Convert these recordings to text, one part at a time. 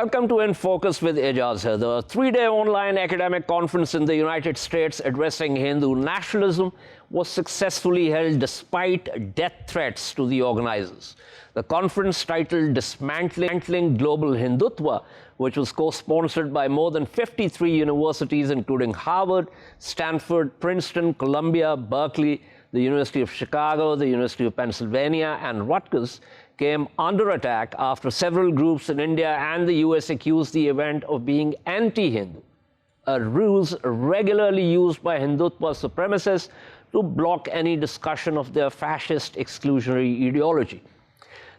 Welcome to In Focus with Ijaz here. The three-day online academic conference in the United States addressing Hindu nationalism was successfully held despite death threats to the organizers. The conference, titled Dismantling Global Hindutva, which was co-sponsored by more than 53 universities including Harvard, Stanford, Princeton, Columbia, Berkeley, the University of Chicago, the University of Pennsylvania, and Rutgers, came under attack after several groups in India and the US accused the event of being anti-Hindu, a ruse regularly used by Hindutva supremacists to block any discussion of their fascist exclusionary ideology.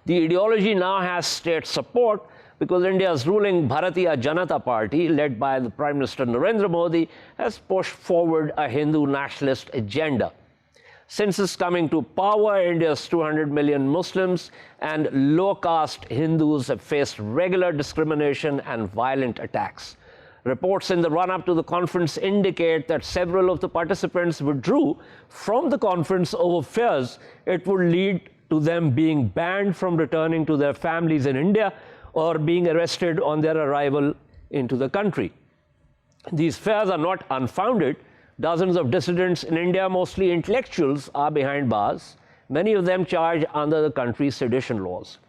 The ideology now has state support because India's ruling Bharatiya Janata Party, led by the Prime Minister Narendra Modi, has pushed forward a Hindu nationalist agenda. Since its coming to power, India's 200 million Muslims and low-caste Hindus have faced regular discrimination and violent attacks. Reports in the run-up to the conference indicate that several of the participants withdrew from the conference over fears it would lead to them being banned from returning to their families in India or being arrested on their arrival into the country. These fears are not unfounded. Dozens of dissidents in India, mostly intellectuals, are behind bars, many of them charged under the country's sedition laws.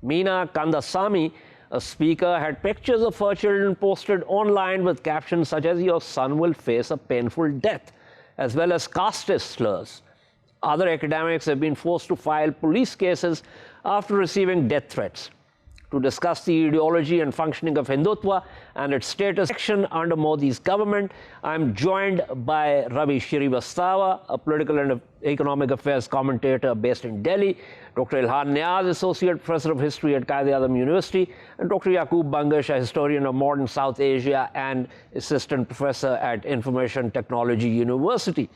Meena Kandasamy, a speaker, had pictures of her children posted online with captions such as "Your son will face a painful death," as well as casteist slurs. Other academics have been forced to file police cases after receiving death threats. To discuss the ideology and functioning of Hindutva and its status action under Modi's government, I'm joined by Ravi Shrivastava, a political and economic affairs commentator based in Delhi, Dr. Ilhan Niaz, Associate Professor of History at Quaid-e-Azam University, and Dr. Yaqub Bangash, a historian of modern South Asia and Assistant Professor at Information Technology University.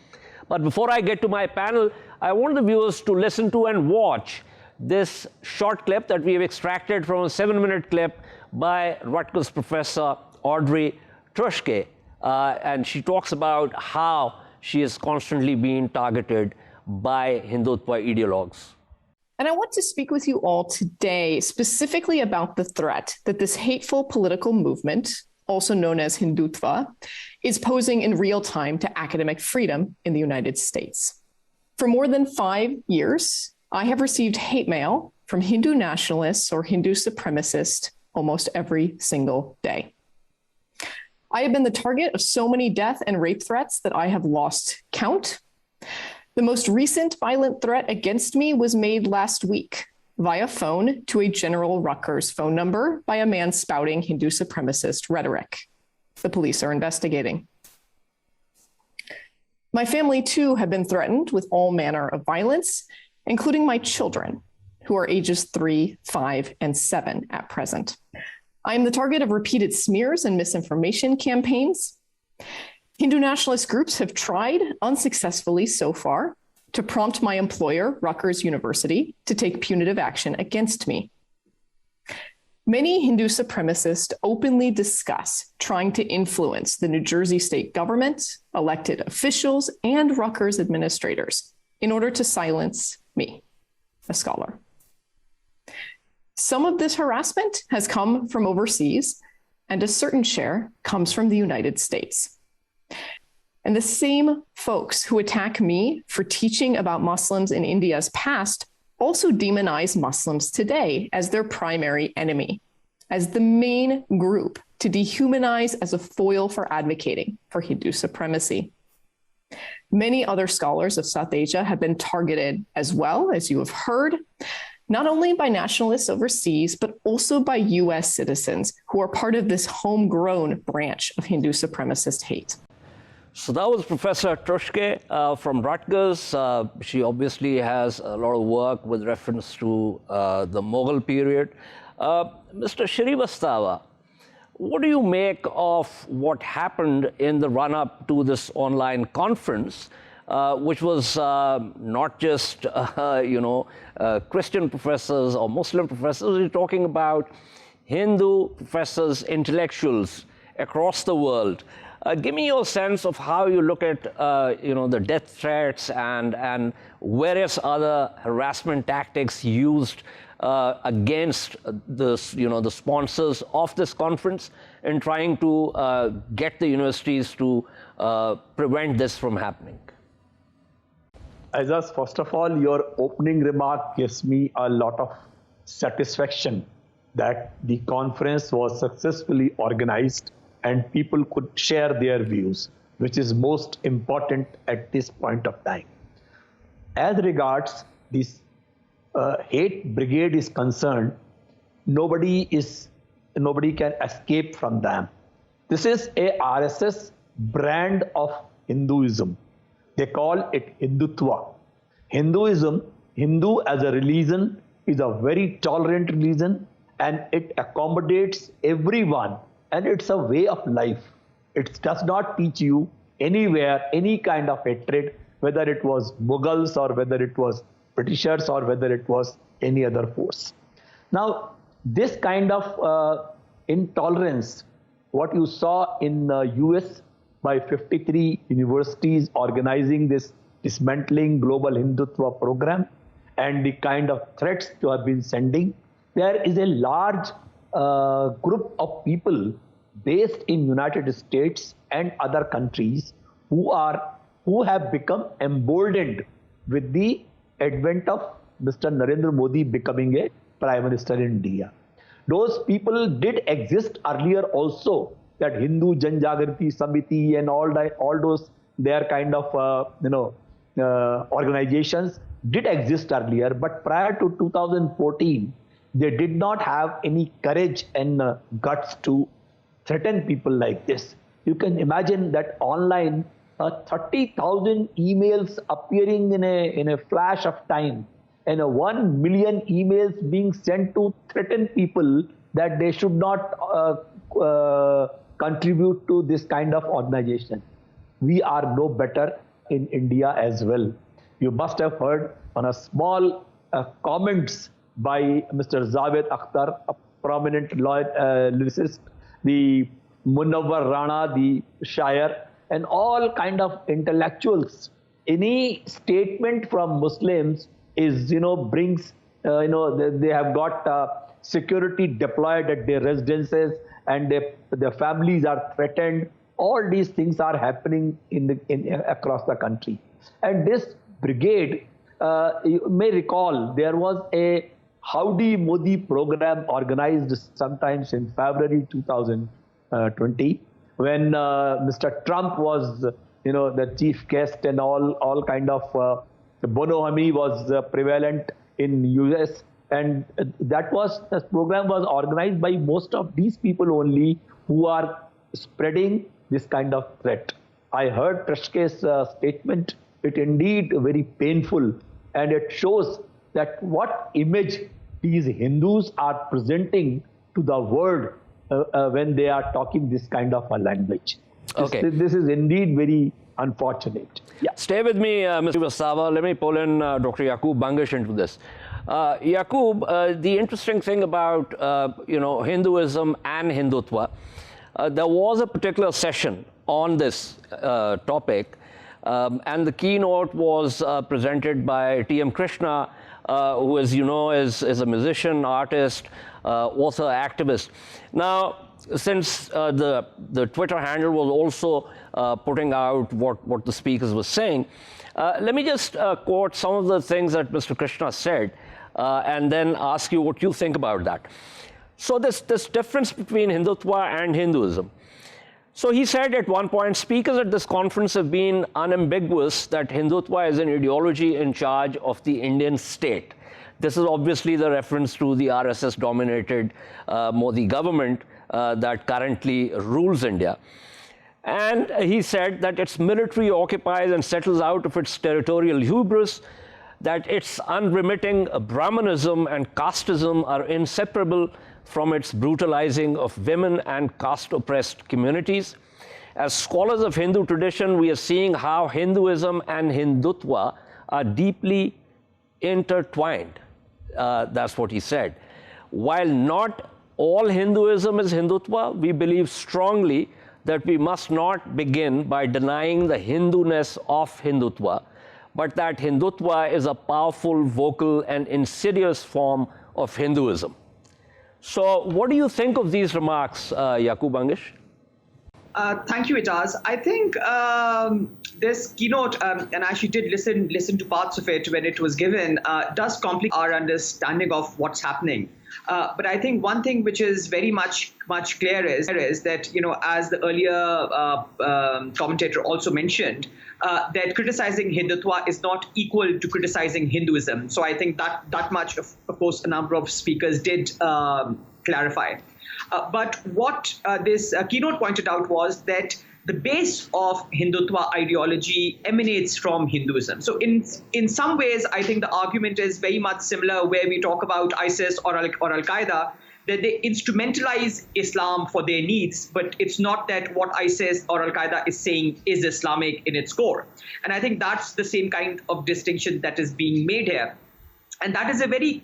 But before I get to my panel, I want the viewers to listen to and watch this short clip that we have extracted from a 7-minute clip by Rutgers professor Audrey Truschke. And she talks about how she is constantly being targeted by Hindutva ideologues. And I want to speak with you all today specifically about the threat that this hateful political movement, also known as Hindutva, is posing in real time to academic freedom in the United States. For more than 5 years, I have received hate mail from Hindu nationalists or Hindu supremacists almost every single day. I have been the target of so many death and rape threats that I have lost count. The most recent violent threat against me was made last week via phone to a General Rutgers phone number by a man spouting Hindu supremacist rhetoric. The police are investigating. My family, too, have been threatened with all manner of violence, including my children, who are ages 3, 5, and 7 at present. I am the target of repeated smears and misinformation campaigns. Hindu nationalist groups have tried, unsuccessfully so far, to prompt my employer, Rutgers University, to take punitive action against me. Many Hindu supremacists openly discuss trying to influence the New Jersey state government, elected officials, and Rutgers administrators in order to silence me, a scholar. Some of this harassment has come from overseas, and a certain share comes from the United States. And the same folks who attack me for teaching about Muslims in India's past also demonize Muslims today as their primary enemy, as the main group to dehumanize as a foil for advocating for Hindu supremacy. Many other scholars of South Asia have been targeted as well, as you have heard, not only by nationalists overseas, but also by US citizens who are part of this homegrown branch of Hindu supremacist hate. So that was Professor Truschke from Rutgers. She obviously has a lot of work with reference to the Mughal period. Mr. Shrivastava, what do you make of what happened in the run-up to this online conference, which was not just, Christian professors or Muslim professors? We're talking about Hindu professors, intellectuals across the world. Give me your sense of how you look at, the death threats and various other harassment tactics used against the sponsors of this conference in trying to get the universities to prevent this from happening? Aizaz, first of all, your opening remark gives me a lot of satisfaction that the conference was successfully organized and people could share their views, which is most important at this point of time. As regards this hate brigade is concerned, nobody can escape from them. This is a RSS brand of Hinduism. They call it Hindutva. Hinduism, Hindu as a religion, is a very tolerant religion and it accommodates everyone and it's a way of life. It does not teach you anywhere any kind of hatred, whether it was Mughals or whether it was Britishers or whether it was any other force. Now, this kind of intolerance, what you saw in US by 53 universities organizing this Dismantling Global Hindutva program and the kind of threats you have been sending, there is a large group of people based in United States and other countries who have become emboldened with the advent of Mr. Narendra Modi becoming a Prime Minister in India. Those people did exist earlier also, that Hindu Janjagriti Samiti and all those their kind of organizations did exist earlier, but prior to 2014, they did not have any courage and guts to threaten people like this. You can imagine that online 30,000 emails appearing in a flash of time and 1 million emails being sent to threaten people that they should not contribute to this kind of organization. We are no better in India as well. You must have heard on a small comments by Mr. Javed Akhtar, a prominent lyricist, the Munawwar Rana, the Shair, and all kind of intellectuals. Any statement from Muslims is, brings, they have got security deployed at their residences and their families are threatened. All these things are happening across the country. And this brigade, you may recall, there was a Howdy Modi program organized sometimes in February 2020 when Mr. Trump was, the chief guest and all kind of bonhomie was prevalent in US. And that program was organized by most of these people only who are spreading this kind of threat. I heard Trishke's statement. It indeed very painful, and it shows that what image these Hindus are presenting to the world when they are talking this kind of a language. Okay. This is indeed very unfortunate. Yeah. Stay with me, Mr. Vassava. Let me pull in Dr. Yaqub Bangish into this. Yaqub, the interesting thing about Hinduism and Hindutva, there was a particular session on this topic, and the keynote was presented by T.M. Krishna, who, as you know, is a musician, artist, author, activist. Now, since the Twitter handle was also putting out what the speakers were saying, let me just quote some of the things that Mr. Krishna said, and then ask you what you think about that. So this difference between Hindutva and Hinduism. So he said at one point, speakers at this conference have been unambiguous that Hindutva is an ideology in charge of the Indian state. This is obviously the reference to the RSS-dominated Modi government that currently rules India. And he said that its military occupies and settles out of its territorial hubris, that its unremitting Brahmanism and casteism are inseparable from its brutalizing of women and caste-oppressed communities. As scholars of Hindu tradition, we are seeing how Hinduism and Hindutva are deeply intertwined. That's what he said. While not all Hinduism is Hindutva, we believe strongly that we must not begin by denying the Hindu-ness of Hindutva, but that Hindutva is a powerful, vocal, and insidious form of Hinduism. So what do you think of these remarks, Yaqub Angish? Thank you, Ijaz. I think this keynote, and I actually did listen to parts of it when it was given, does complicate our understanding of what's happening. But I think one thing which is very much clear is that, as the earlier commentator also mentioned, that criticizing Hindutva is not equal to criticizing Hinduism. So I think that much, of course, a number of speakers did clarify. But what this keynote pointed out was that the base of Hindutva ideology emanates from Hinduism. So in some ways, I think the argument is very much similar where we talk about ISIS or Al-Qaeda, that they instrumentalize Islam for their needs, but it's not that what ISIS or Al-Qaeda is saying is Islamic in its core. And I think that's the same kind of distinction that is being made here. And that is a very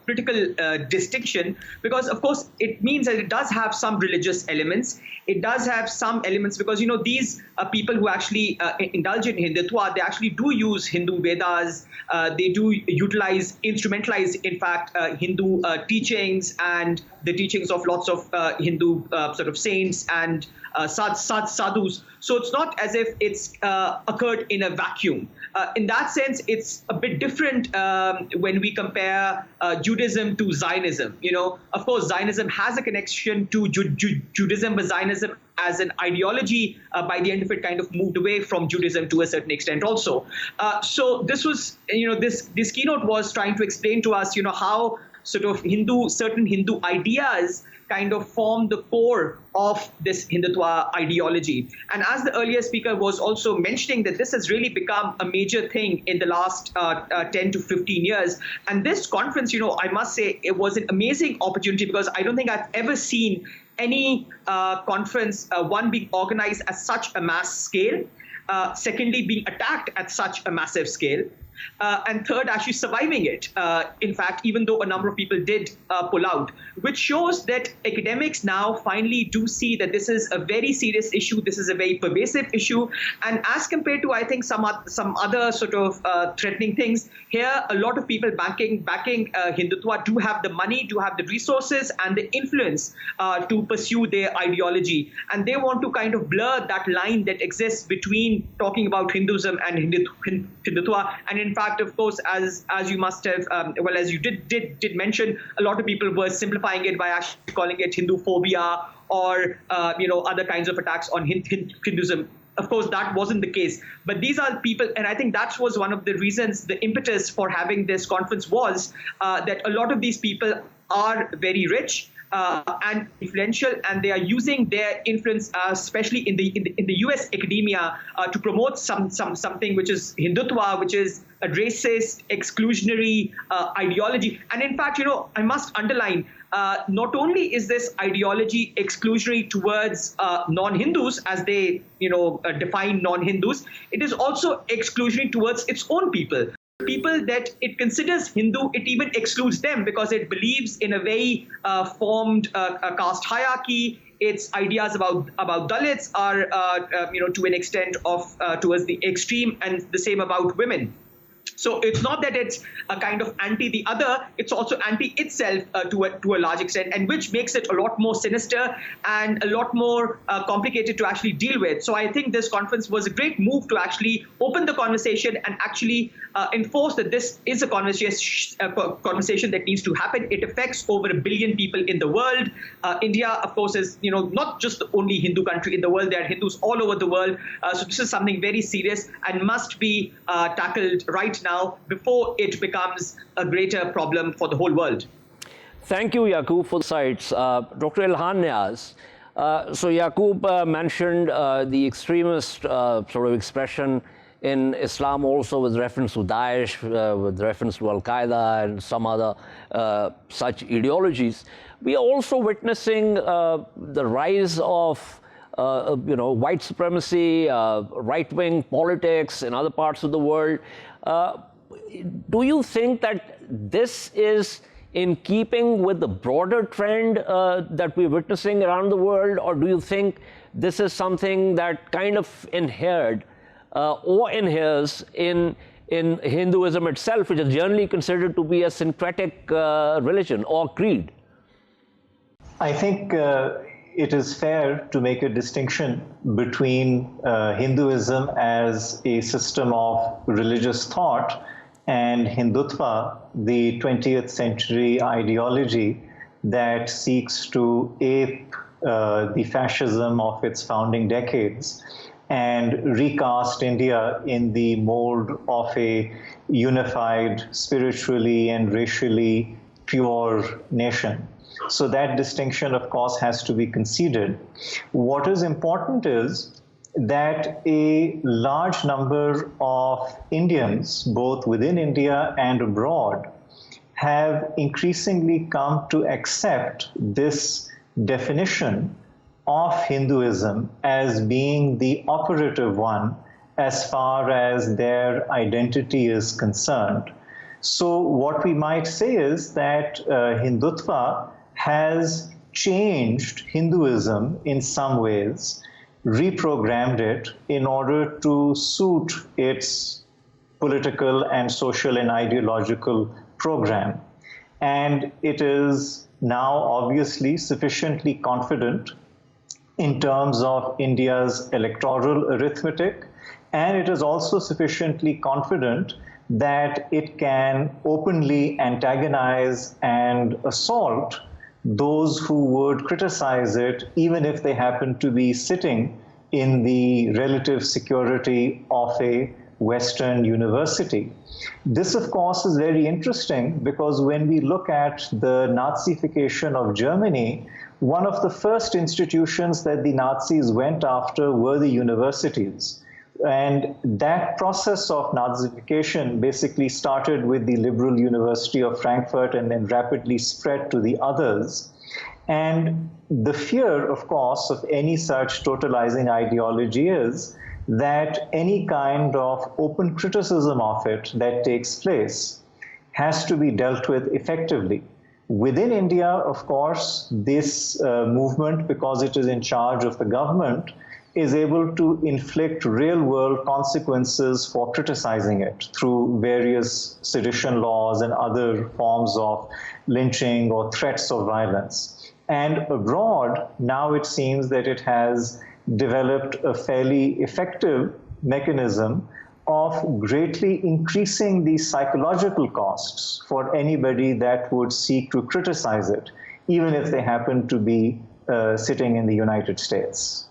critical distinction because, of course, it means that it does have some religious elements. It does have some elements because, these people who actually indulge in Hindutva, they actually do use Hindu Vedas. They do instrumentalize, in fact, Hindu teachings and the teachings of lots of Hindu sort of saints and sadhus. So it's not as if it's occurred in a vacuum. In that sense, it's a bit different when we compare Judaism to Zionism. Of course, Zionism has a connection to Judaism, but Zionism as an ideology, by the end of it, kind of moved away from Judaism to a certain extent also. So this was, this keynote was trying to explain to us, how sort of certain Hindu ideas kind of form the core of this Hindutva ideology. And as the earlier speaker was also mentioning that this has really become a major thing in the last 10 to 15 years. And this conference, I must say, it was an amazing opportunity because I don't think I've ever seen any conference, one being organized at such a mass scale, secondly, being attacked at such a massive scale, and third, actually surviving it. In fact, even though a number of people did pull out, which shows that academics now finally do see that this is a very serious issue. This is a very pervasive issue. And as compared to, I think, some other sort of threatening things, here a lot of people backing Hindutva do have the money, do have the resources and the influence to pursue their ideology. And they want to kind of blur that line that exists between talking about Hinduism and Hindutva. And in fact, of course, as you must have, as you did mention, a lot of people were simplifying it by actually calling it Hinduphobia or other kinds of attacks on Hinduism. Of course, that wasn't the case. But these are people, and I think that was one of the reasons, the impetus for having this conference was that a lot of these people are very rich and influential, and they are using their influence, especially in the U.S. academia, to promote something which is Hindutva, which is a racist, exclusionary ideology. And in fact, I must underline, not only is this ideology exclusionary towards non-Hindus, as they define non-Hindus, it is also exclusionary towards its own people. People that it considers Hindu, it even excludes them because it believes in a very formed caste hierarchy. Its ideas about Dalits are, to an extent of towards the extreme, and the same about women. So it's not that it's a kind of anti the other, it's also anti itself to a large extent, and which makes it a lot more sinister and a lot more complicated to actually deal with. So I think this conference was a great move to actually open the conversation and actually enforce that this is a conversation that needs to happen. It affects over 1 billion people in the world. India, of course, is not just the only Hindu country in the world. There are Hindus all over the world. So this is something very serious and must be tackled right now before it becomes a greater problem for the whole world. Thank you, Yaqub, for the sites. Dr. Ilhan Niaz. So Yaqub mentioned the extremist sort of expression in Islam also with reference to Daesh, with reference to Al-Qaeda and some other such ideologies. We are also witnessing the rise of white supremacy, right-wing politics in other parts of the world. Do you think that this is in keeping with the broader trend that we're witnessing around the world, or do you think this is something that kind of inheres in in Hinduism itself, which is generally considered to be a syncretic religion or creed? I think it is fair to make a distinction between Hinduism as a system of religious thought and Hindutva, the 20th century ideology that seeks to ape the fascism of its founding decades and recast India in the mold of a unified, spiritually and racially pure nation. So that distinction, of course, has to be conceded. What is important is that a large number of Indians, both within India and abroad, have increasingly come to accept this definition of Hinduism as being the operative one as far as their identity is concerned. So what we might say is that Hindutva has changed Hinduism in some ways, reprogrammed it in order to suit its political and social and ideological program. And it is now obviously sufficiently confident in terms of India's electoral arithmetic, and it is also sufficiently confident that it can openly antagonize and assault those who would criticize it, even if they happen to be sitting in the relative security of a Western university. This, of course, is very interesting because when we look at the Nazification of Germany, one of the first institutions that the Nazis went after were the universities. And that process of Nazification basically started with the Liberal University of Frankfurt and then rapidly spread to the others. And the fear, of course, of any such totalizing ideology is that any kind of open criticism of it that takes place has to be dealt with effectively. Within India, of course, this movement, because it is in charge of the government, is able to inflict real-world consequences for criticizing it through various sedition laws and other forms of lynching or threats of violence. And abroad, now it seems that it has developed a fairly effective mechanism of greatly increasing the psychological costs for anybody that would seek to criticize it, even if they happen to be sitting in the United States.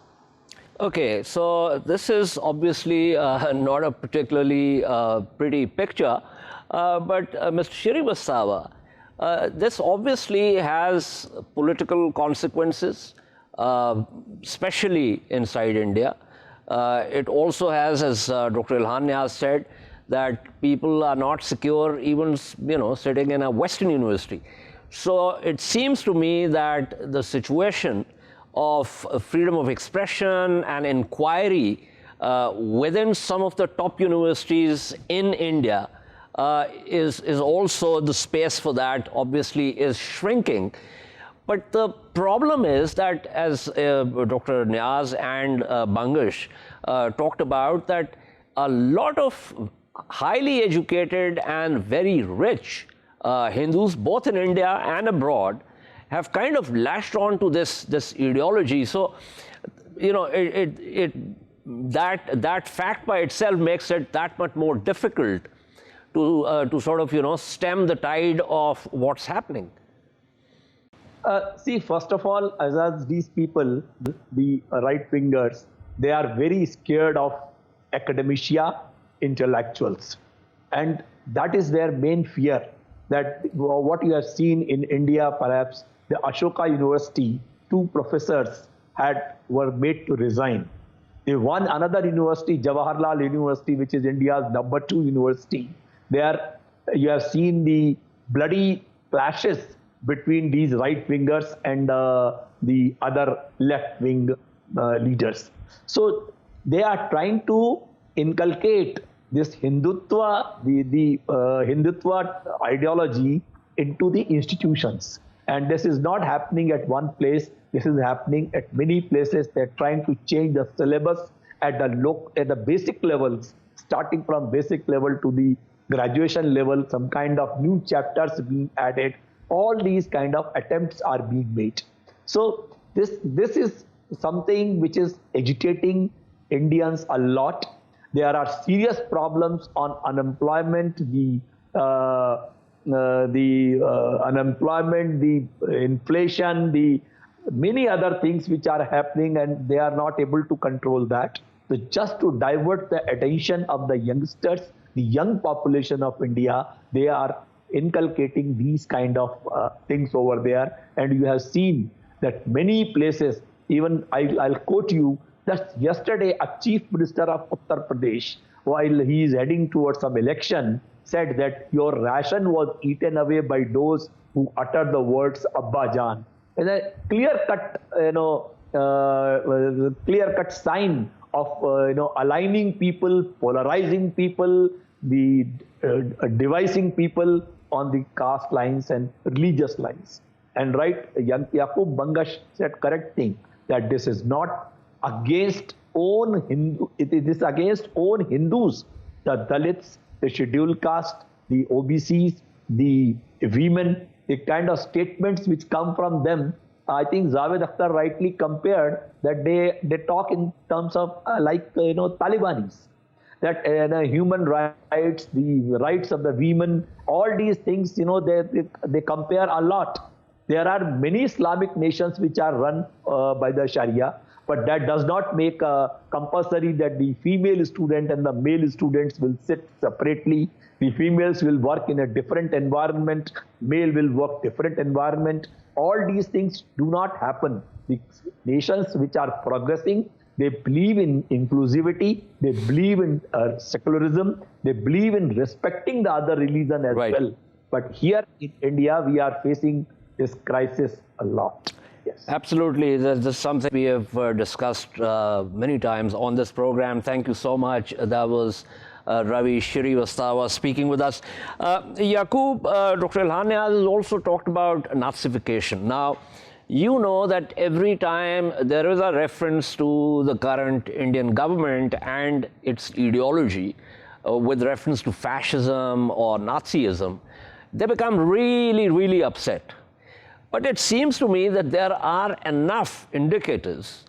Okay, so this is obviously not a particularly pretty picture, but Mr. Srivastawa, this obviously has political consequences, especially inside India. It also has, as Dr. Ilhan Niaz said, that people are not secure even, sitting in a Western university. So it seems to me that the situation of freedom of expression and inquiry within some of the top universities in India is also the space for that obviously is shrinking. But the problem is that, as Dr. Niaz and Bangash talked about, that a lot of highly educated and very rich Hindus, both in India and abroad, have kind of latched on to this ideology. So, that fact by itself makes it that much more difficult to sort of, stem the tide of what's happening. See, first of all, as these people, the right-wingers, they are very scared of academia, intellectuals. And that is their main fear, that what you have seen in India, perhaps, the Ashoka University, 2 professors were made to resign. They won another university, Jawaharlal University, which is India's number 2 university. There, you have seen the bloody clashes between these right-wingers and the other left-wing leaders. So they are trying to inculcate this Hindutva, the Hindutva ideology into the institutions. And this is not happening at one place. This is happening at many places. They're trying to change the syllabus at the basic levels, starting from basic level to the graduation level, some kind of new chapters being added. All these kind of attempts are being made. So this is something which is agitating Indians a lot. There are serious problems on unemployment, the unemployment, the inflation, the many other things which are happening, and they are not able to control that. So just to divert the attention of the youngsters, the young population of India, they are inculcating these kind of things over there. And you have seen that many places, even I'll quote you, that yesterday a chief minister of Uttar Pradesh, while he is heading towards some election, said that your ration was eaten away by those who utter the words Abba Jan. And a clear-cut, clear-cut sign of aligning people, polarizing people, the dividing people on the caste lines and religious lines. And right, Yaqub Bangash said correct thing, that this is not against own Hindu, it is against own Hindus, the Dalits, the scheduled caste, the OBCs, the women, the kind of statements which come from them. I think Javed Akhtar rightly compared that they talk in terms of Talibanis, that human rights, the rights of the women, all these things, they compare a lot. There are many Islamic nations which are run by the Sharia, but that does not make compulsory that the female student and the male students will sit separately. The females will work in a different environment, male will work different environment. All these things do not happen. The nations which are progressing, they believe in inclusivity, they believe in secularism, they believe in respecting the other religion as well. But here in India, we are facing this crisis a lot. Yes. Absolutely. This is something we have discussed many times on this program. Thank you so much. That was Ravi Shrivastava speaking with us. Yaqub, Dr. Ilhan Niaz has also talked about Nazification. Now, you know that every time there is a reference to the current Indian government and its ideology with reference to fascism or Nazism, they become really, really upset. But it seems to me that there are enough indicators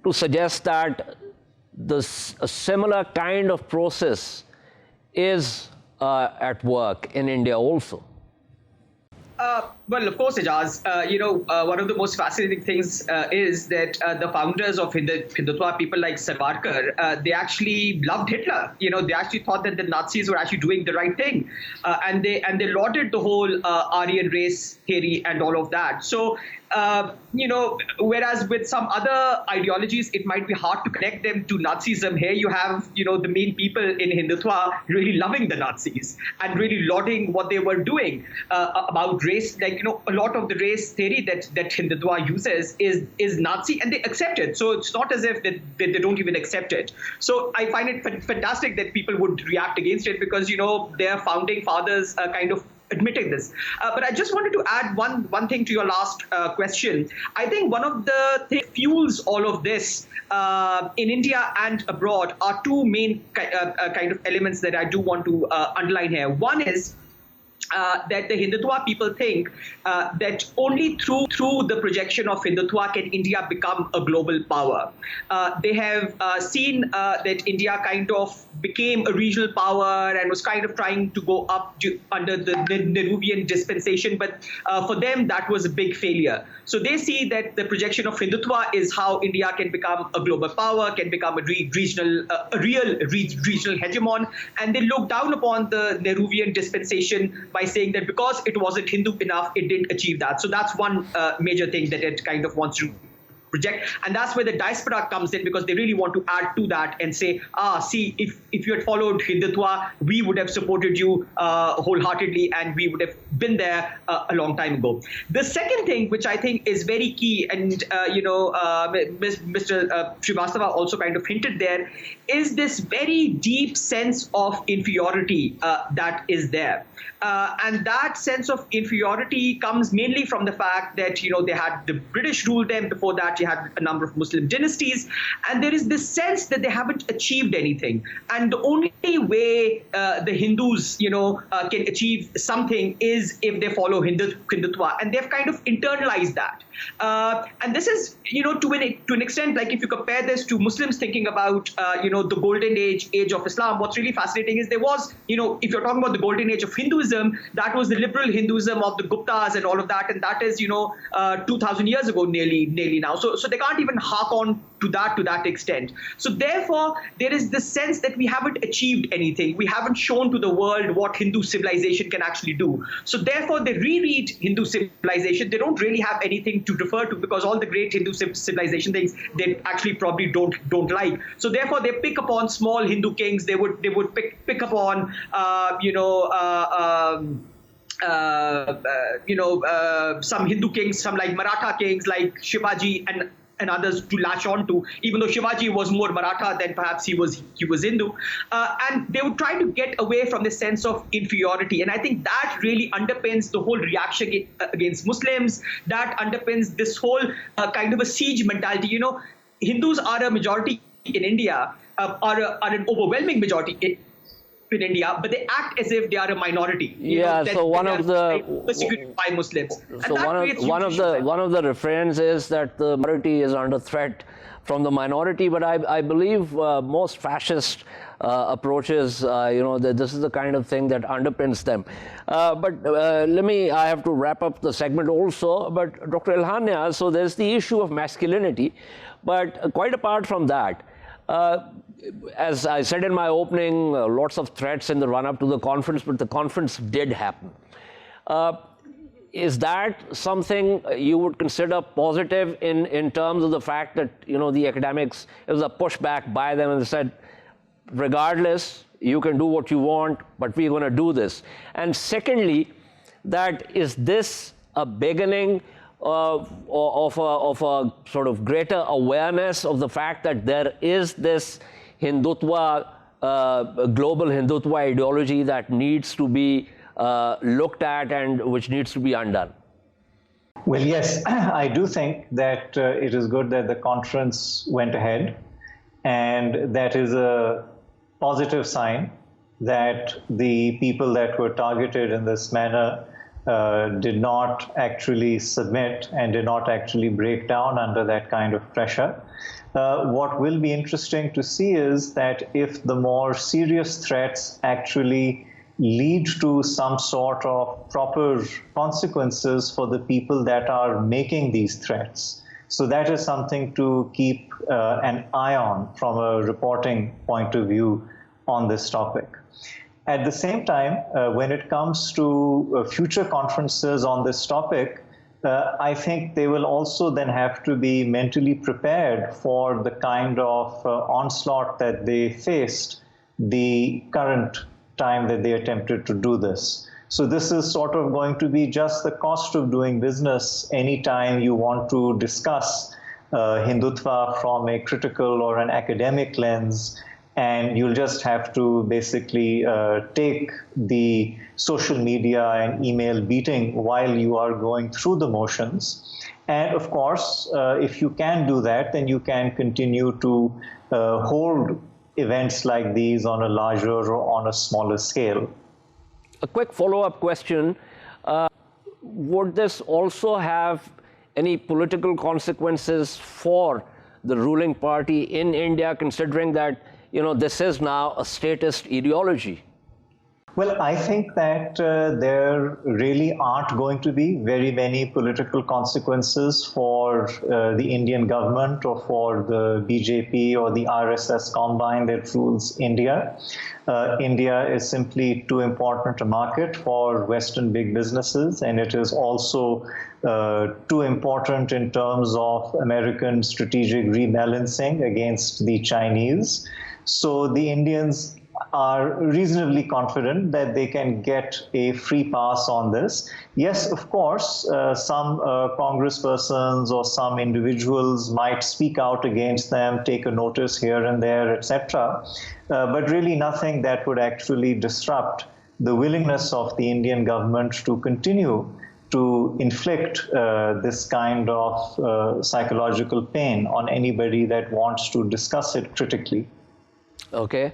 to suggest that a similar kind of process is at work in India also. Well, of course, Ijaz. One of the most fascinating things is that the founders of Hindutva, people like Savarkar, they actually loved Hitler. They actually thought that the Nazis were actually doing the right thing, and they lauded the whole Aryan race theory and all of that. So, whereas with some other ideologies, it might be hard to connect them to Nazism. Here you have, the main people in Hindutva really loving the Nazis and really lauding what they were doing about race. Like, a lot of the race theory that Hindutva uses is Nazi, and they accept it. So it's not as if they don't even accept it. So I find it fantastic that people would react against it because, their founding fathers kind of admitting this. But I just wanted to add one thing to your last question. I think one of the things that fuels all of this in India and abroad are two main kind of elements that I do want to underline here. One is that the Hindutva people think that only through the projection of Hindutva can India become a global power. They have seen that India kind of became a regional power and was kind of trying to go up under the Nehruvian dispensation, but for them that was a big failure. So they see that the projection of Hindutva is how India can become a global power, can become a real regional hegemon, and they look down upon the Nehruvian dispensation by saying that because it wasn't Hindu enough, it didn't achieve that. So that's one major thing that it kind of wants to project. And that's where the diaspora comes in, because they really want to add to that and say, see, if you had followed Hindutva, we would have supported you wholeheartedly and we would have been there a long time ago. The second thing, which I think is very key, and Mr. Shrivastava also kind of hinted there, is this very deep sense of inferiority that is there. And that sense of inferiority comes mainly from the fact that, they had the British rule them. Before that, you had a number of Muslim dynasties, and there is this sense that they haven't achieved anything. And the only way the Hindus, can achieve something is if they follow Hindutva, and they've kind of internalized that. And this is, to an extent, like if you compare this to Muslims thinking about, the golden age of Islam, what's really fascinating is there was, if you're talking about the golden age of Hinduism, that was the liberal Hinduism of the Guptas and all of that, and that is, 2,000 years ago, nearly now. So they can't even hark on to that extent. So therefore, there is this sense that we haven't achieved anything. We haven't shown to the world what Hindu civilization can actually do. So therefore, they reread Hindu civilization. They don't really have anything to refer to because all the great Hindu civilization things they actually probably don't like. So therefore, they pick upon small Hindu kings. They would pick upon some Hindu kings, some like Maratha kings like Shivaji and others to latch on to, even though Shivaji was more Maratha than perhaps he was Hindu. And they would try to get away from this sense of inferiority. And I think that really underpins the whole reaction against Muslims. That underpins this whole kind of a siege mentality. Hindus are a majority in India, are an overwhelming majority in India, but they act as if they are a minority. So one of the persecuted by Muslims. So one of the refrains is that the majority is under threat from the minority. But I believe most fascist approaches, that this is the kind of thing that underpins them. I have to wrap up the segment also. But Dr. Ilhania, so there's the issue of masculinity, but quite apart from that. As I said in my opening, lots of threats in the run-up to the conference, but the conference did happen. Is that something you would consider positive in terms of the fact that, the academics, it was a pushback by them and they said, regardless, you can do what you want, but we're going to do this. And secondly, is this a beginning of a sort of greater awareness of the fact that there is this Hindutva, global Hindutva ideology that needs to be looked at and which needs to be undone? Well, yes, I do think that it is good that the conference went ahead, and that is a positive sign that the people that were targeted in this manner did not actually submit and did not actually break down under that kind of pressure. What will be interesting to see is that if the more serious threats actually lead to some sort of proper consequences for the people that are making these threats. So that is something to keep an eye on from a reporting point of view on this topic. At the same time, when it comes to future conferences on this topic, I think they will also then have to be mentally prepared for the kind of onslaught that they faced the current time that they attempted to do this. So this is sort of going to be just the cost of doing business anytime you want to discuss Hindutva from a critical or an academic lens, and you'll just have to basically take the social media and email beating while you are going through the motions. And of course, if you can do that, then you can continue to hold events like these on a larger or on a smaller scale. A quick follow-up question. Would this also have any political consequences for the ruling party in India, considering that, this is now a statist ideology? Well, I think that there really aren't going to be very many political consequences for the Indian government or for the BJP or the RSS combine that rules India. India is simply too important a market for Western big businesses, and it is also too important in terms of American strategic rebalancing against the Chinese. So the Indians are reasonably confident that they can get a free pass on this. Yes, of course, some congresspersons or some individuals might speak out against them, take a notice here and there, etc. But really nothing that would actually disrupt the willingness of the Indian government to continue to inflict this kind of psychological pain on anybody that wants to discuss it critically. Okay.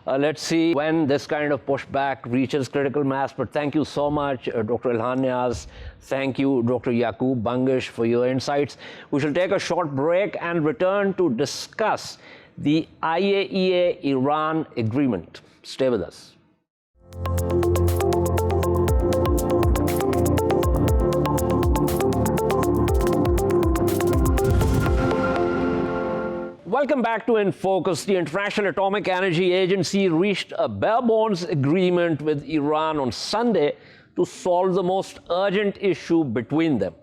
Let's see when this kind of pushback reaches critical mass. But thank you so much, Dr. Ilhan Niaz. Thank you, Dr. Yaqub Bangish, for your insights. We shall take a short break and return to discuss the IAEA Iran agreement. Stay with us. Welcome back to In Focus. The International Atomic Energy Agency reached a bare bones agreement with Iran on Sunday to solve the most urgent issue between them,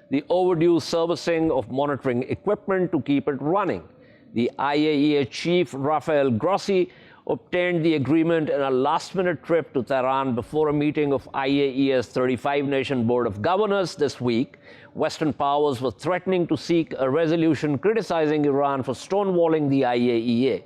the overdue servicing of monitoring equipment to keep it running. The IAEA chief, Rafael Grossi, obtained the agreement in a last-minute trip to Tehran before a meeting of IAEA's 35-nation Board of Governors this week. Western powers were threatening to seek a resolution criticizing Iran for stonewalling the IAEA.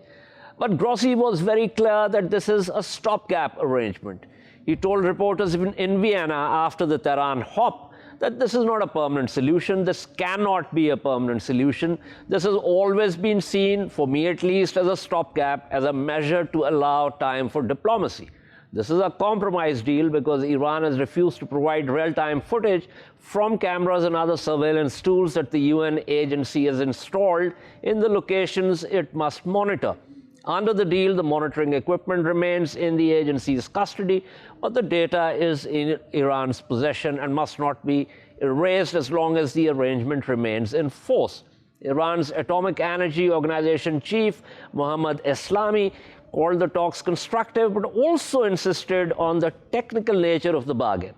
But Grossi was very clear that this is a stopgap arrangement. He told reporters in Vienna after the Tehran hop that this is not a permanent solution. This cannot be a permanent solution. This has always been seen, for me at least, as a stopgap, as a measure to allow time for diplomacy. This is a compromise deal because Iran has refused to provide real-time footage from cameras and other surveillance tools that the UN agency has installed in the locations it must monitor. Under the deal, the monitoring equipment remains in the agency's custody, but the data is in Iran's possession and must not be erased as long as the arrangement remains in force. Iran's Atomic Energy Organization chief, Mohammad Eslami, called the talks constructive, but also insisted on the technical nature of the bargain.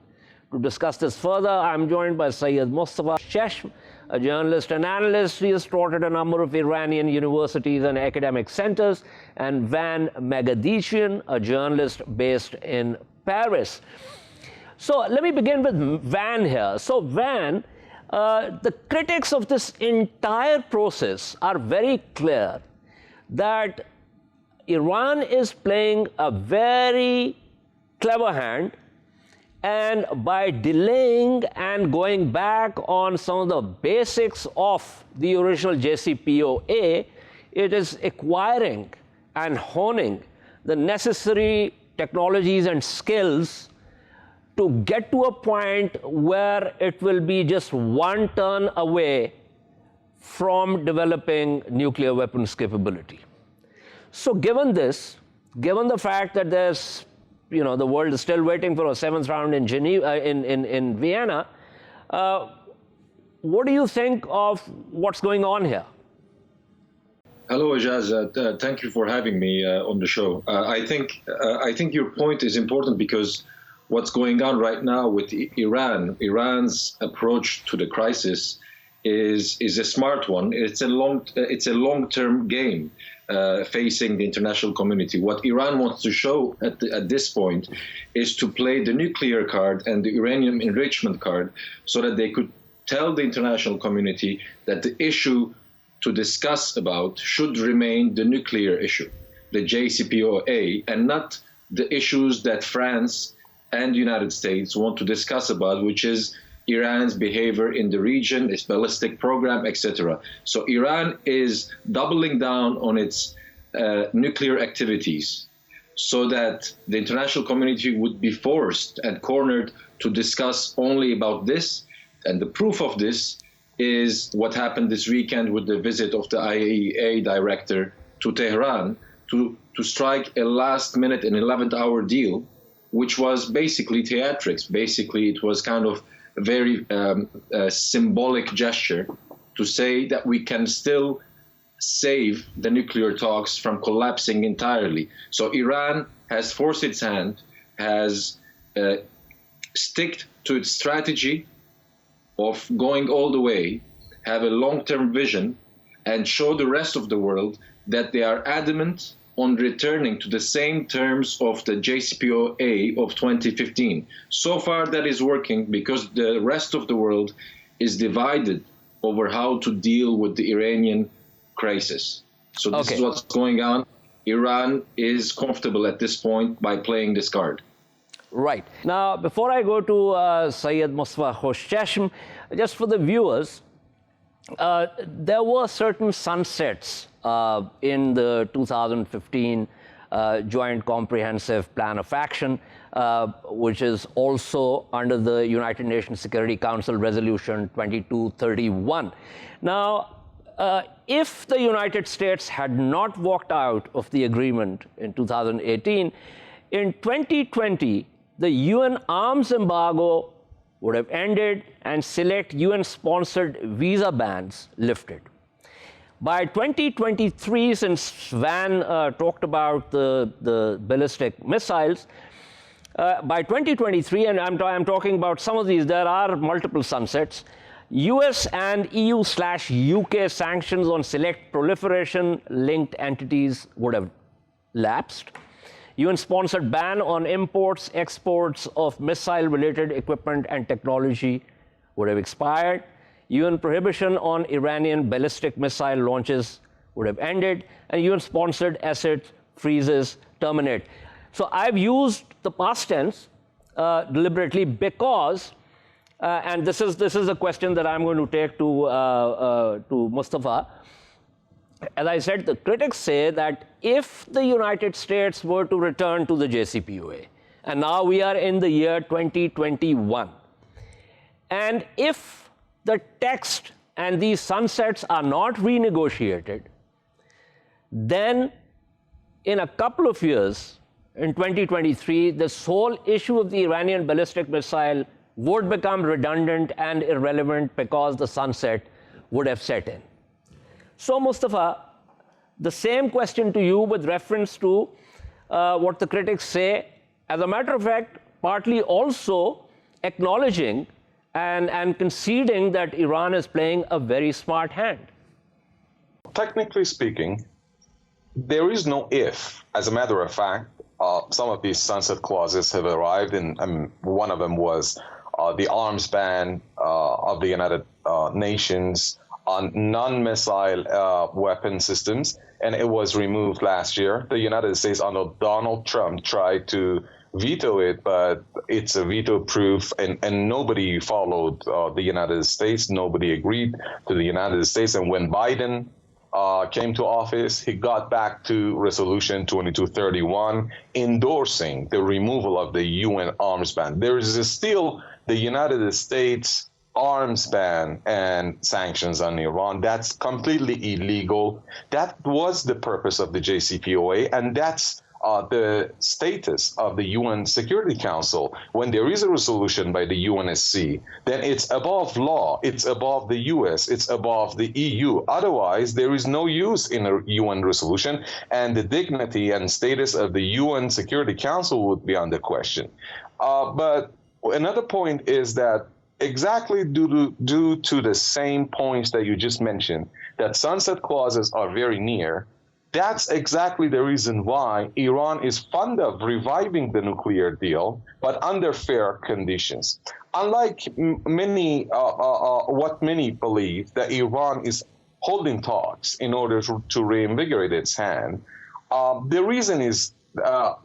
To discuss this further, I'm joined by Syed Mustafa Cheshm, a journalist and analyst. He has taught at a number of Iranian universities and academic centers, and Van Megadishian, a journalist based in Paris. So let me begin with Van here. So Van, the critics of this entire process are very clear that Iran is playing a very clever hand, and by delaying and going back on some of the basics of the original JCPOA, it is acquiring and honing the necessary technologies and skills to get to a point where it will be just one turn away from developing nuclear weapons capability. So given this, given the fact that there's, the world is still waiting for a seventh round in Geneva, in Vienna, what do you think of what's going on here? Hello, Ajaz. Thank you for having me on the show. I think your point is important because what's going on right now with Iran's approach to the crisis is a smart one. It's a long-term game. Facing the international community. What Iran wants to show at this point is to play the nuclear card and the uranium enrichment card so that they could tell the international community that the issue to discuss about should remain the nuclear issue, the JCPOA, and not the issues that France and the United States want to discuss about, which is Iran's behavior in the region, its ballistic program, etc. So Iran is doubling down on its nuclear activities so that the international community would be forced and cornered to discuss only about this. And the proof of this is what happened this weekend with the visit of the IAEA director to Tehran to strike a last-minute and 11th-hour deal, which was basically theatrics. Basically, it was kind of a very symbolic gesture to say that we can still save the nuclear talks from collapsing entirely. So Iran has forced its hand, has sticked to its strategy of going all the way, have a long-term vision, and show the rest of the world that they are adamant on returning to the same terms of the JCPOA of 2015. So far that is working because the rest of the world is divided over how to deal with the Iranian crisis. So this is what's going on. Iran is comfortable at this point by playing this card. Right. Now, before I go to Syed Mustafa Khoshchashm, just for the viewers, there were certain sunsets in the 2015 Joint Comprehensive Plan of Action, which is also under the United Nations Security Council Resolution 2231. Now, if the United States had not walked out of the agreement in 2018, in 2020, the UN arms embargo would have ended and select UN-sponsored visa bans lifted. By 2023, since Van talked about the ballistic missiles, by 2023, and I'm talking about some of these, there are multiple sunsets, US and EU/UK sanctions on select proliferation-linked entities would have lapsed. UN-sponsored ban on imports, exports of missile-related equipment and technology would have expired. UN prohibition on Iranian ballistic missile launches would have ended, and UN-sponsored asset freezes terminate. So I've used the past tense deliberately because, and this is a question that I'm going to take to Mustafa. As I said, the critics say that if the United States were to return to the JCPOA, and now we are in the year 2021, and if the text and these sunsets are not renegotiated, then in a couple of years, in 2023, this whole issue of the Iranian ballistic missile would become redundant and irrelevant because the sunset would have set in. So, Mustafa, the same question to you with reference to what the critics say, as a matter of fact, partly also acknowledging and conceding that Iran is playing a very smart hand. Technically speaking, there is no if. As a matter of fact, some of these sunset clauses have arrived, and one of them was the arms ban of the United Nations on non-missile weapon systems, and it was removed last year. The United States under Donald Trump tried to veto it, but it's a veto proof, and nobody followed the United States. Nobody agreed to the United States. And when Biden came to office, he got back to Resolution 2231, endorsing the removal of the UN arms ban. There is still the United States arms ban and sanctions on Iran. That's completely illegal. That was the purpose of the JCPOA, and that's the status of the UN Security Council. When there is a resolution by the UNSC, then it's above law, it's above the US, it's above the EU. Otherwise, there is no use in a UN resolution, and the dignity and status of the UN Security Council would be under question. But another point is that exactly due to the same points that you just mentioned, that sunset clauses are very near, that's exactly the reason why Iran is fond of reviving the nuclear deal, but under fair conditions. Unlike what many believe, that Iran is holding talks in order to reinvigorate its hand, the reason is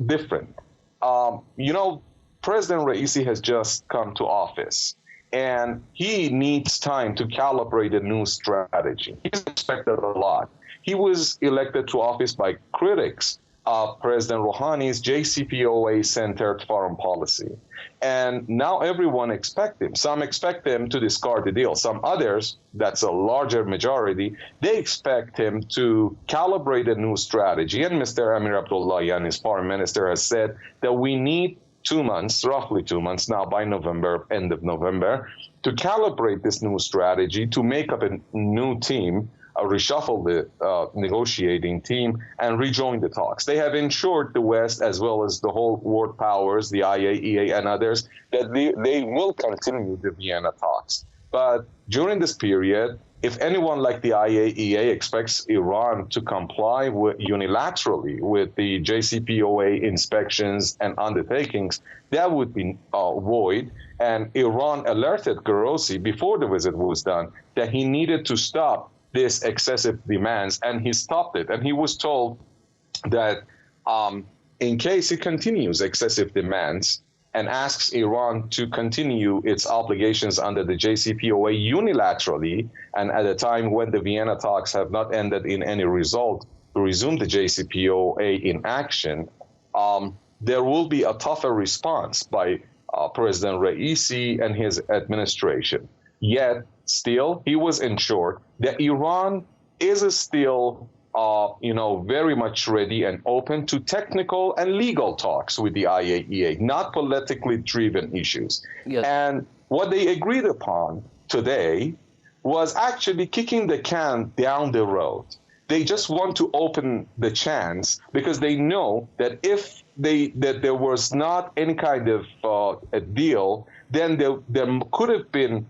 different. President Raisi has just come to office, and he needs time to calibrate a new strategy. He's expected a lot. He was elected to office by critics of President Rouhani's JCPOA-centered foreign policy. And now everyone expects him. Some expect him to discard the deal. Some others, that's a larger majority, they expect him to calibrate a new strategy. And Mr. Amir Abdullahian, his foreign minister, has said that we need 2 months, roughly 2 months now, by November, end of November, to calibrate this new strategy, to make up a new team, reshuffle the negotiating team, and rejoin the talks. They have ensured the West, as well as the whole world powers, the IAEA and others, that they will continue the Vienna talks. But during this period, if anyone like the IAEA expects Iran to comply unilaterally with the JCPOA inspections and undertakings, that would be void. And Iran alerted Grossi before the visit was done that he needed to stop this excessive demands, and he stopped it. And he was told that in case he continues excessive demands, and asks Iran to continue its obligations under the JCPOA unilaterally, and at a time when the Vienna talks have not ended in any result, to resume the JCPOA in action, there will be a tougher response by President Raisi and his administration. Yet, still, he was ensured that Iran is still very much ready and open to technical and legal talks with the IAEA, not politically driven issues. Yes. And what they agreed upon today was actually kicking the can down the road. They just want to open the chance because they know that if there was not any kind of a deal, then there could have been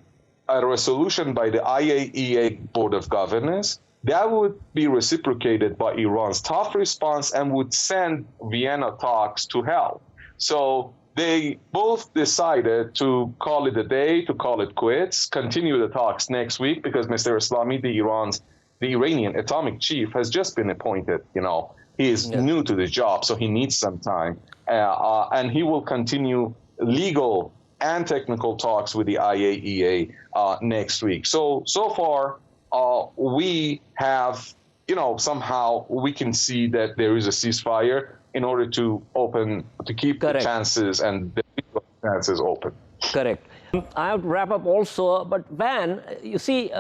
a resolution by the IAEA Board of Governors that would be reciprocated by Iran's tough response and would send Vienna talks to hell. So they both decided to call it a day, to call it quits, continue the talks next week because Mr. Islami, the Iranian atomic chief, has just been appointed. He is new to the job, so he needs some time. And he will continue legal and technical talks with the IAEA next week. So far, we have, somehow we can see that there is a ceasefire in order to keep Correct. the chances and the legal chances open. Correct. I have to wrap up also, but Van, you see,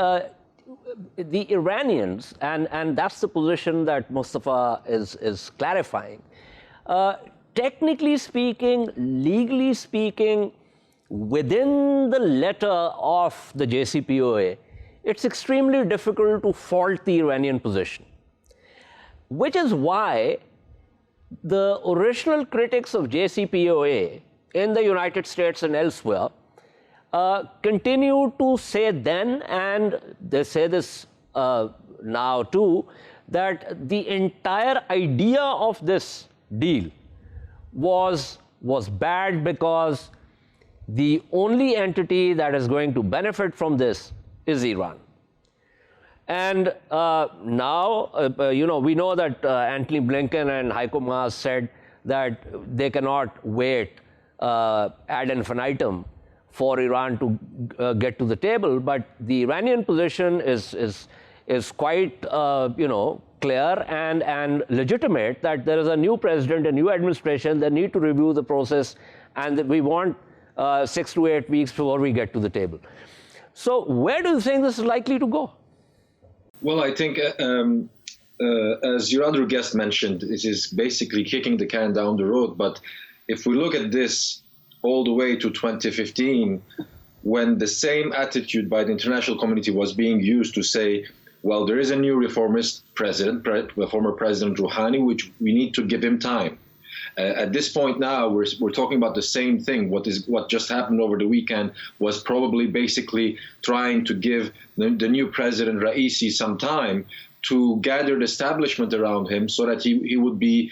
the Iranians, and that's the position that Mustafa is clarifying, technically speaking, legally speaking, within the letter of the JCPOA, it's extremely difficult to fault the Iranian position, which is why the original critics of JCPOA in the United States and elsewhere continue to say then, and they say this now too, that the entire idea of this deal was bad because the only entity that is going to benefit from this is Iran. And now, we know that Antony Blinken and Heiko Maas said that they cannot wait ad infinitum for Iran to get to the table. But the Iranian position is quite, clear and legitimate that there is a new president, a new administration. They need to review the process, and that we want 6 to 8 weeks before we get to the table. So where do you think this is likely to go? Well, I think, as your other guest mentioned, it is basically kicking the can down the road. But if we look at this all the way to 2015, when the same attitude by the international community was being used to say, well, there is a new reformist president, former President Rouhani, which we need to give him time. At this point now, we're talking about the same thing. What just happened over the weekend was probably basically trying to give the new president Raisi some time to gather the establishment around him so that he would be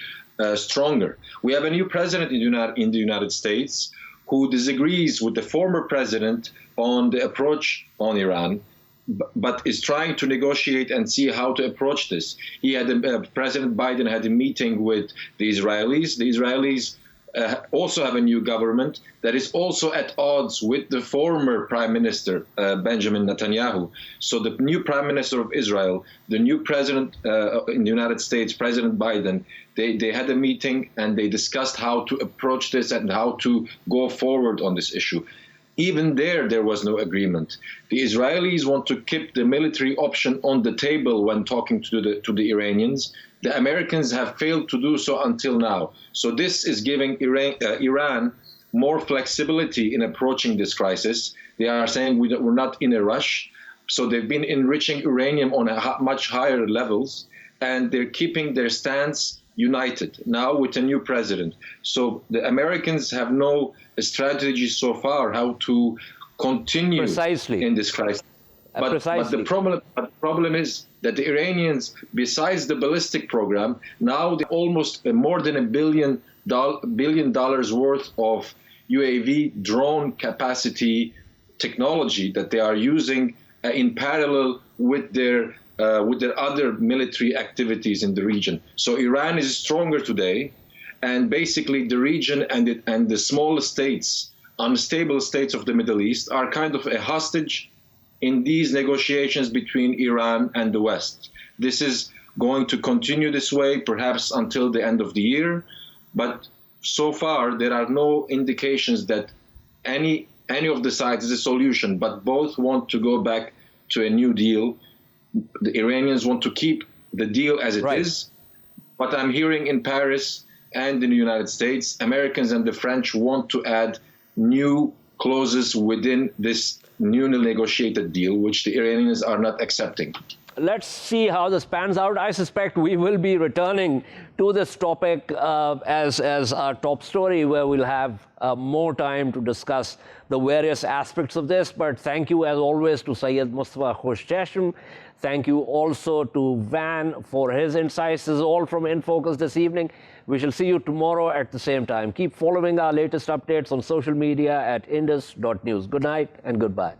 stronger. We have a new president in the United States who disagrees with the former president on the approach on Iran, but is trying to negotiate and see how to approach this. President Biden had a meeting with the Israelis. The Israelis also have a new government that is also at odds with the former Prime Minister, Benjamin Netanyahu. So the new Prime Minister of Israel, the new president in the United States, President Biden, they had a meeting and they discussed how to approach this and how to go forward on this issue. Even there was no agreement. The Israelis want to keep the military option on the table when talking to the Iranians. The Americans have failed to do so until now. So this is giving Iran more flexibility in approaching this crisis. They are saying we're not in a rush. So they've been enriching uranium on much higher levels, and they're keeping their stance united now with a new president. So the Americans have no strategy so far how to continue in this crisis. But the problem is that the Iranians, besides the ballistic program, now they almost more than $1 billion worth of UAV drone capacity technology that they are using in parallel with their other military activities in the region. So Iran is stronger today, and basically the region and the small states, unstable states of the Middle East are kind of a hostage in these negotiations between Iran and the West. This is going to continue this way, perhaps until the end of the year. But so far, there are no indications that any of the sides is a solution, but both want to go back to a new deal. The Iranians want to keep the deal as it is. But I'm hearing in Paris and in the United States, Americans and the French want to add new clauses within this newly negotiated deal, which the Iranians are not accepting. Let's see how this pans out. I suspect we will be returning to this topic as our top story, where we'll have more time to discuss the various aspects of this. But thank you, as always, to Syed Mustafa Khoshchesham. Thank you also to Van for his insights. This is all from In Focus this evening. We shall see you tomorrow at the same time. Keep following our latest updates on social media at indus.news. Good night and goodbye.